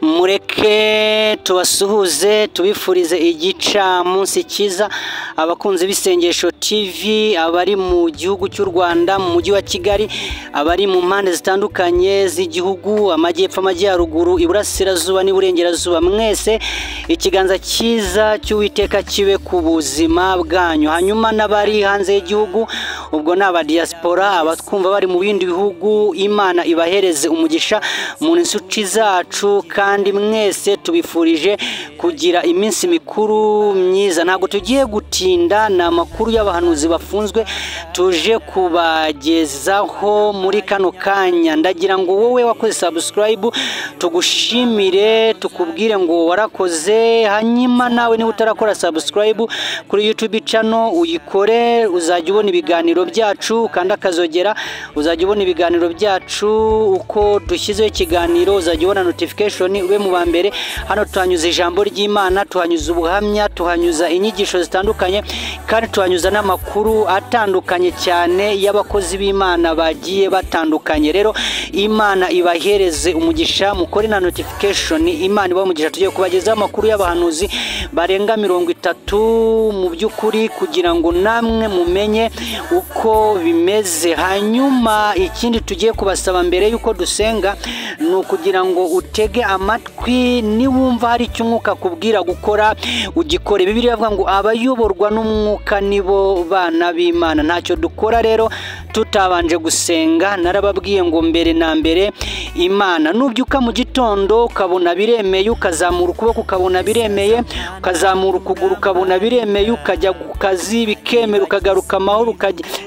Mureke tubasuhuze tubifurize igicamunsi cyiza abakunzi b'isengesho TV, abari mu gihugu cy'u Rwanda mu mujyi wa Kigali, abari mu mpande zitandukanye z'igihugu, amajyepfo, amajyaruguru, iburasirazuba n'iburengerazuba, mwese ikiganza cyiza cy'Uwiteka kibe ku buzima bwanyu. Hanyuma n'abari hanze y'igihugu, ubwo n'aba diaspora, abatwumva bari mu bindi bihugu, Imana ibahereze umugisha mu nsuci zacu, kandi mwese tubifurije kugira iminsi mikuru myiza. Ntabwo tugiye gutinda, na makuru y'abahanuzi bafunzwe tuje kubagezaho muri kano kanya. Ndagira ngo wowe wakoze subscribe tugushimire, tukubwire ngo warakoze. Hanyuma nawe niba utarakora subscribe kuri YouTube channel uyikore, uzajya ubona ibiganiro byacu, kandi akazogera uzajya ubona ibiganiro byacu uko dushyizeho ikiganiro, uzajya ubona notification ube mu bambere. Hano tuhanyuza ijambo ry'Imana, tuhanyuza ubuhamya, tuhanyuza inyigisho zitandukanye, kandi tuhanyuza n'amakuru atandukanye cyane y'abakozi b'Imana bagiye batandukanye. Rero Imana ibahereze umugisha, mukore na notification, Imana ibahe umugisha. Tugiye kubagezaho amakuru y'abahanuzi barenga 30 mu by'ukuri, kugira ngo namwe mumenye uko bimeze. Hanyuma ikindi tugiye kubasaba mbere yuko dusenga ni ukugira ngo utege amatwi, niwumva hari icyo umwuka kubwira gukora ugikore. Bibiliya ivuga ngo abayoborwa n'umwuka nibo bana b'Imana. Ntacyo dukora rero tutabanje gusenga. Narababwiye ngo mbere na mbere Imana. Nubyuka mu gitondo ukabona biremeye, ukazamura ukuboko ukabona biremeye, ukazamura ukuguru ukabona biremeye, ukajya ku kazi bikemera, ukagaruka amahoro,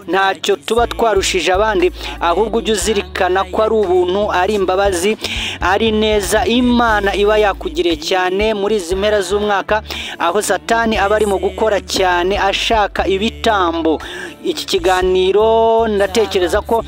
ntacyo tuba twarushije abandi, ahubwo ujye uzirikana ko ari ubuntu, ari imbabazi, ari neza Imana iba yakugiriye cyane muri izi mpera z'umwaka, aho Satani aba arimo gukora cyane ashaka ibitambo. Iki kiganiro ndatekereza ko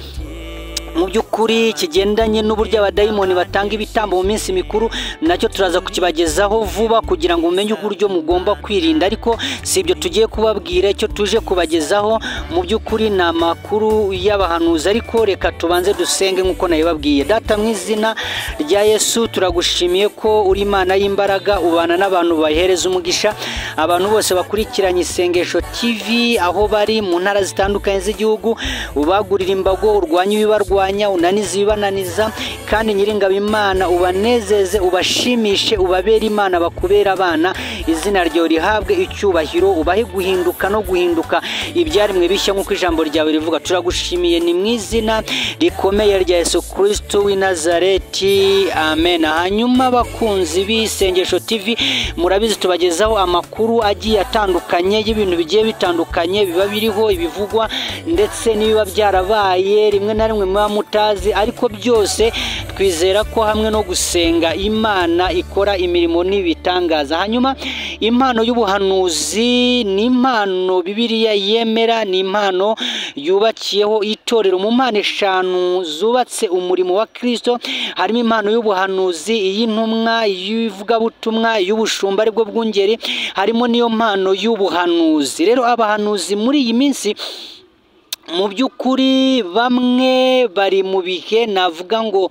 mu by'ukuri kigendanye n'uburyo abadayimoni batanga ibitambo mu minsi mikuru, nacyo turaza kukibagezaho vuba kugira ngo umenye uburyo mugomba kwirinda. Ariko si ibyo tugiye kubabwira, icyo tuje kubagezaho mu by'ukuri ni amakuru y'abahanuzi. Ariko reka tubanze dusenge nk'uko nabibabwiye. Data, mu izina rya Yesu turagushimiye ko uri Imana y'imbaraga, ubana n'abantu bahereza umugisha, abantu bose bakurikiranye isengesho TV aho bari mu ntara zitandukanye z'igihugu, ubagurira imbago, urwanya ibibarwanya, unaniza ibibananiza, kandi nyiringabo Imana ubanezeze, ubashimishe, ubabere Imana, bakubera abana. Izina ryawe rihabwe icyubahiro, ubahe guhinduka no guhinduka ibyaremwe bishya nk'uko ijambo ryawe rivuga. Turagushimiye ni mu izina rikomeye rya Yesu Kristo w'i Nazareti, amen. Hanyuma bakunzi b'isengesho TV, murabizi tubagezaho amakuru agiye atandukanye y'ibintu bigiye bitandukanye, biba biriho ibivugwa ndetse n'ibiba byarabaye rimwe na rimwe muba mutazi, ariko byose twizera ko hamwe no gusenga Imana ikora imirimo n'ibitangaza. Hanyuma impano y'ubuhanuzi ni impano Bibiliya yemera, ni impano yubakiyeho itorero. Mu mpano 5 zubatse umurimo wa Kristo harimo impano y'ubuhanuzi, iy'intumwa, y'uvugabutumwa, y'ubushumba aribwo bwungeri, harimo niyo mpano y'ubuhanuzi. Rero abahanuzi muri iyi minsi mu by'ukuri bamwe bari mu bihe navuga ngo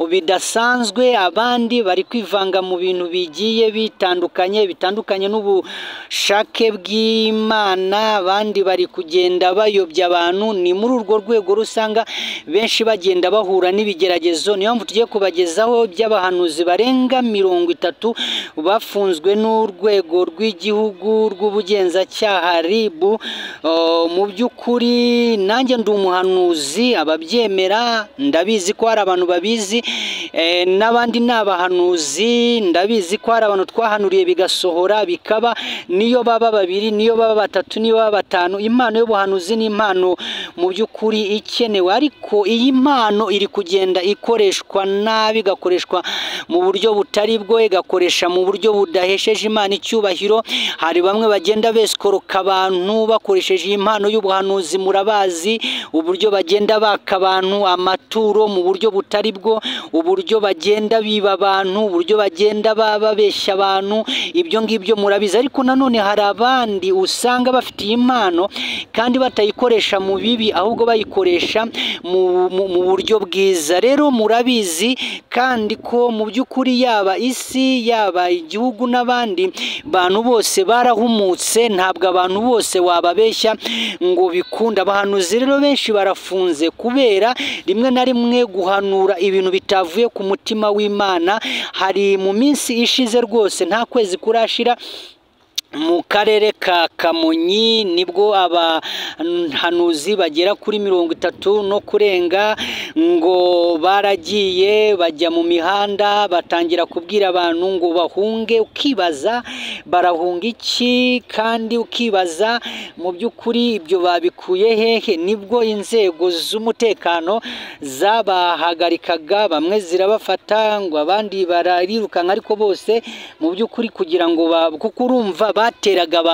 bidasanzwe, abandi bari kwivanga mu bintu bigiye bitandukanye n'ubushake bw'Imana, abandi bari kugenda bayobya abantu. Ni muri urwo rwego rusanga benshi bagenda bahura n'ibigeragezo. Niyo mpamvu tugiye kubagezaho by'abahanuzi barenga 30 bafunzwe n'urwego rw'igihugu rw'ubugenzacyaha RIB. Mu by'ukuri nanjye ndi umuhanuzi, ababyemera ndabizi ko hari abantu babizi, n'abandi n'abahanuzi ndabizi ko hari abantu twahanuriye bigasohora bikaba, niyo baba 2, niyo baba 3, niyo baba 5. Impano y'ubuhanuzi ni impano mu by'ukuri ikenewe, ariko iyi mpano iri kugenda ikoreshwa nabi, igakoreshwa mu buryo butari bwo, igakoresha mu buryo budahesheje Imana icyubahiro. Hari bamwe bagenda besikoroka abantu bakoresheje iyi impano y'ubuhanuzi. Murabazi uburyo bagenda baka abantu amaturo mu buryo butari bwo, uburyo uburyo bagenda biba abantu, uburyo bagenda babeshya abantu, ibyo ngibyo murabizi. Ariko nanone hari abandi usanga bafite impano kandi batayikoresha mu bibi, ahubwo bayikoresha mu buryo bwiza. Rero murabizi kandi ko mu by'ukuri yaba isi, yaba igihugu n'abandi bantu bose barahumutse, ntabwo abantu bose wababeshya ngo bikunda. Abahanuzi rero benshi barafunze kubera rimwe na rimwe guhanura ibintu bitavuye ku mutima w'Imana. Hari mu minsi ishize rwose nta kwezi kurashira mu karere ka Kamonyi nibwo abahanuzi bagera kuri 30 no kurenga ngo baragiye bajya mu mihanda batangira kubwira abantu ngo bahunge. Ukibaza barahunga iki? Kandi ukibaza mu by'ukuri ibyo babikuye hehe? Nibwo inzego z'umutekano zabahagarikaga, bamwe zirabafata ngo abandi bararirukanka, ariko bose mu by'ukuri kugira ngo kuko urumva bateraga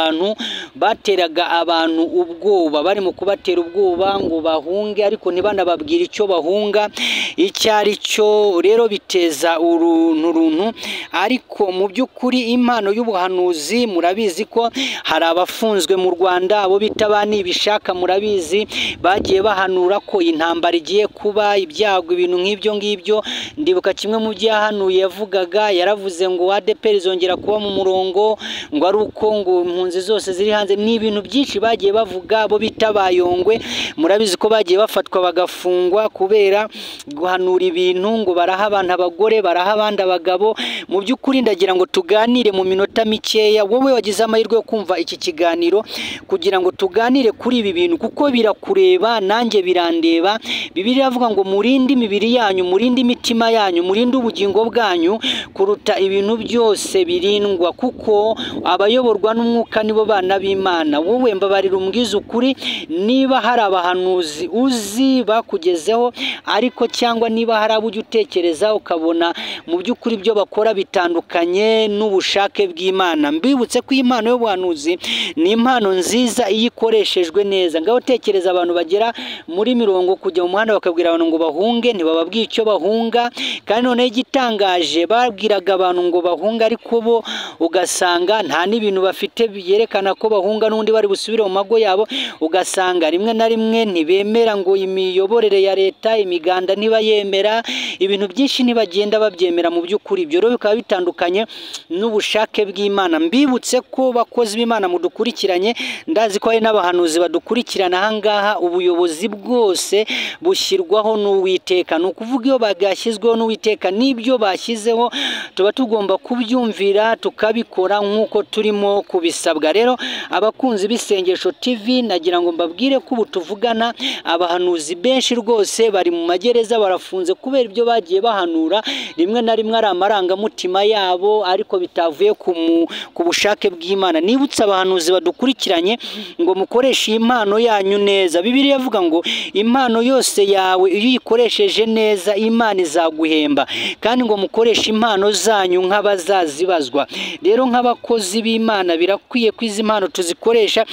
abantu ubwoba, bari mu kubatera ubwoba ngo bahunge, ariko ntibanababwira icyo bahunga icyo ari cyo. Rero biteza uruntu. Ariko mu by'ukuri impano y'ubuhanuzi murabizi ko hari abafunzwe mu Rwanda, abo bita banibishaka, murabizi bagiye bahanura ko intambara igiye kuba, ibyago, ibintu nk'ibyo ngibyo. Ndibuka kimwe mu byo yahanuye yavugaga, yaravuze ngo ADEPR izongera kuba mu murongo, ngo ari uko ngo impunzi zose ziri hanze. Ni ibintu byinshi bagiye bavuga. Abo bita Bayongwe murabizi ko bagiye bafatwa bagafungwa kubera guhanura ibintu, ngo baraha abantu abagore, baraha abandi abagabo. Mu by'ukuri ndagira ngo tuganire mu minota mikeya, wowe wagize amahirwe yo kumva iki kiganiro, kugira ngo tuganire kuri ibi bintu kuko birakureba nanjye birandeba. Bibiliya iravuga ngo murinde imibiri yanyu, murinde imitima yanyu, murinde ubugingo bwanyu kuruta ibintu byose birindwa, kuko abayoborwa n'umwuka nibo bana b'Imana. Wowe mbabarira umbwiza ukuri, niba hari abahanuzi uzi bakugezeho, ariko cyangwa niba hari abo ujya utekereza ukabona mu by'ukuri ibyo bakora bitandukanye n'ubushake bw'Imana. Mbibutse ko impano y'ubuhanuzi ni impano nziza iyo ikoreshejwe neza. Ngaho tekereza abantu bagera muri 40 kujya mu muhanda bakabwira abantu ngo bahunge, ntibababwiye icyo bahunga. Kandi noneho igitangaje babwiraga abantu ngo bahunga, ariko bo ugasanga nta n'ibintu bafite byerekana ko bahunga, n'undi bari busubire mu mago yabo. Ugasanga rimwe na rimwe ntibemera ngo imiyoborere ya leta, imiganda ntibayemera, ibintu byinshi ntibagenda babyemera mu by'ukuri. Ibyo rero bikaba bitandukanye n'ubushake bw'Imana. Mbibutse ko bakozi b'Imana mudukurikiranye, ndazi ko hari n'abahanuzi badukurikirana ahangaha. Ubuyobozi bwose bushyirwaho n'Uwiteka, ni ukuvuga iyo bagashyizweho n'Uwiteka, n'ibyo bashyizeho tuba tugomba kubyumvira tukabikora nk'uko turimo kubisabwa. Rero abakunzi b'isengesho TV, nagira ngo mbabwire ko ubu tuvugana abahanuzi benshi rwose bari mu magereza, barafunze kubera ibyo bagiye bahanura. Rimwe na rimwe ari amarangamutima yabo, ariko bitavuye ku bushake bw'Imana. Nibutse abahanuzi badukurikiranye ngo mukoreshe impano yanyu neza. Bibiliya ivuga ngo impano yose yawe iyo uyikoresheje neza Imana izaguhemba, kandi ngo mukoreshe impano zanyu nk'abazazibazwa. Rero nk'abakozi b'Imana birakwiye ko izi impano tuzikoresha,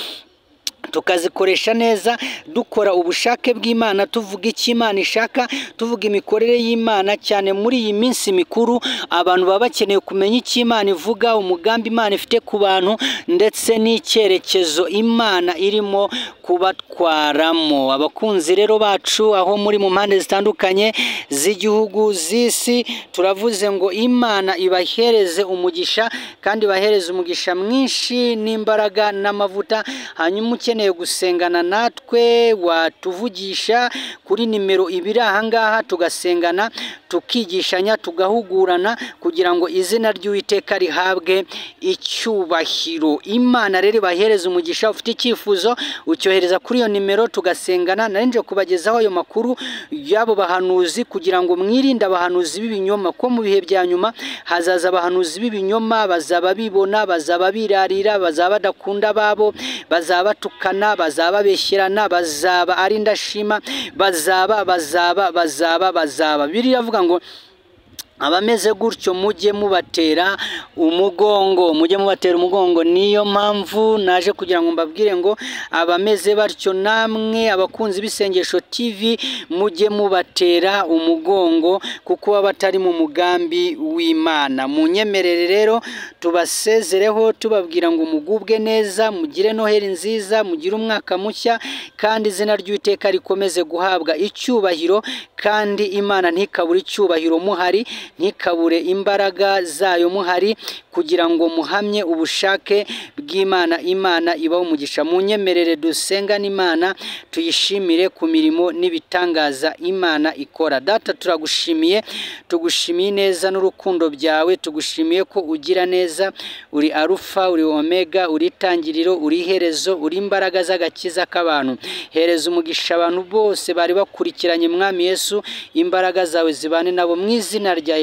tukazikoresha neza, dukora ubushake bw'Imana, tuvuga icyo Imana ishaka, tuvuga imikorere y'Imana. Cyane muri iyi minsi mikuru abantu baba bakeneye kumenya icyo Imana ivuga, umugambi Imana ifite ku bantu, ndetse n'icyerekezo Imana irimo kubatwaramo. Abakunzi rero bacu aho muri mu mpande zitandukanye z'igihugu, z'isi, turavuze ngo Imana ibahereze umugisha, kandi ibahereze umugisha mwinshi n'imbaraga n'amavuta. Hanyuma ukeneye gusengana natwe watuvugisha kuri nimero ibiri ahangaha, tugasengana, tukigishanya, tugahugurana, kugira ngo izina ry'Uwiteka rihabwe icyubahiro. Imana rero ibahereze umugisha. Ufite icyifuzo ucyohereza kuri iyo nimero tugasengana. Narinje kubagezaho ayo makuru y'abo bahanuzi kugira ngo mwirinde abahanuzi b'ibinyoma, ko mu bihe bya nyuma hazaza abahanuzi b'ibinyoma. Bazaba bibona, bazaba birarira, bazaba badakunda babo, bazaba batukana, bazaba beshyerana, bazaba ari ndashima, bazaba. Bibiliya iravuga ngo abameze gutyo mujye mubatera umugongo. Niyo mpamvu naje kugira ngo mbabwire ngo abameze batyo namwe abakunzi b'isengesho TV mujye mubatera umugongo kuko baba batari mu mugambi w'Imana. Munyemerere rero tubasezereho tubabwira ngo mugubwe neza, mugire Noheli nziza, mugire umwaka mushya, kandi izina ry'Uwiteka rikomeze guhabwa icyubahiro, kandi Imana ntikabure icyubahiro muhari, ntikabure imbaraga zayo muhari, kugira ngo muhamye ubushake bw'Imana. Imana ibaho umugisha. Munyemerere dusengane Imana tuyishimire ku mirimo n'ibitangaza Imana ikora. Data, turagushimiye, tugushimiye neza n'urukundo byawe, tugushimiye ko ugira neza, uri Alufa, uri Omega, uri itangiriro, uri iherezo, uri imbaraga z'agakiza k'abantu. Hereza umugisha abantu bose bari bakurikiranye Mwami Yesu, imbaraga zawe zibane nabo mu izina rya Yesu.